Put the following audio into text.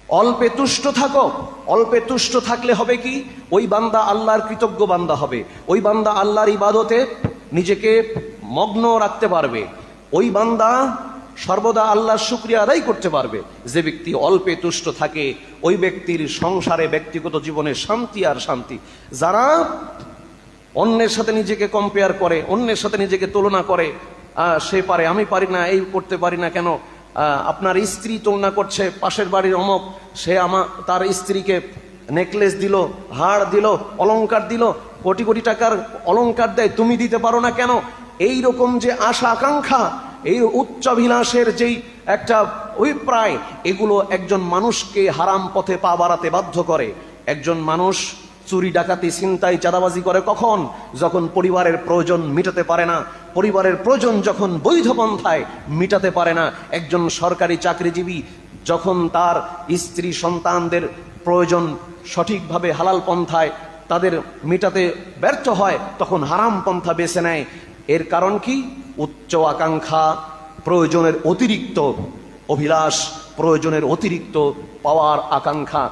অল্পে তুষ্ট থাকো। অল্পে তুষ্ট থাকলে হবে কি, ওই বান্দা আল্লাহর কৃতজ্ঞ বান্দা হবে, ওই বান্দা আল্লাহর ইবাদতে নিজেকে মগ্ন রাখতে পারবে, ওই বান্দা সর্বদা আল্লাহর শুকরিয়া আদায় করতে পারবে। যে ব্যক্তি অল্পে তুষ্ট থাকে ওই ব্যক্তির সংসারে ব্যক্তিগত জীবনে শান্তি আর শান্তি। যারা অন্যের সাথে নিজেকে কম্পেয়ার করে, অন্যের সাথে নিজেকে তুলনা করে, সে পারে আমি পারি না, এই করতে পারি না কেন, আপনার স্ত্রী তুলনা করছে পাশের বাড়ির অমক, সে তার স্ত্রীকে নেকলেস দিল, হাড় দিল, অলংকার দিল, কোটি কোটি টাকার অলংকার দেয়, তুমি দিতে পারো না কেন? এই রকম যে আশা আকাঙ্ক্ষা, এই উচ্চাভিলাষের যেই একটা অভিপ্রায়, এগুলো একজন মানুষকে হারাম পথে পা বাড়াতে বাধ্য করে। একজন মানুষ চুরি ডাকাতি ছিনতাই চাঁদাবাজি করে কখন? যখন পরিবারের প্রয়োজন মিটাতে পারে না, পরিবারের প্রয়োজন যখন বৈধ পন্থায় মিটাতে পারে না। একজন সরকারি চাকরিজীবী যখন তার স্ত্রী সন্তানদের প্রয়োজন সঠিকভাবে হালাল পন্থায় তাদের মেটাতে ব্যর্থ হয়, তখন হারাম পন্থা বেছে নেয়। এর কারণ কি? উচ্চ আকাঙ্ক্ষা, প্রয়োজনের অতিরিক্ত অভিলাষ, প্রয়োজনের অতিরিক্ত পাওয়ার আকাঙ্ক্ষা।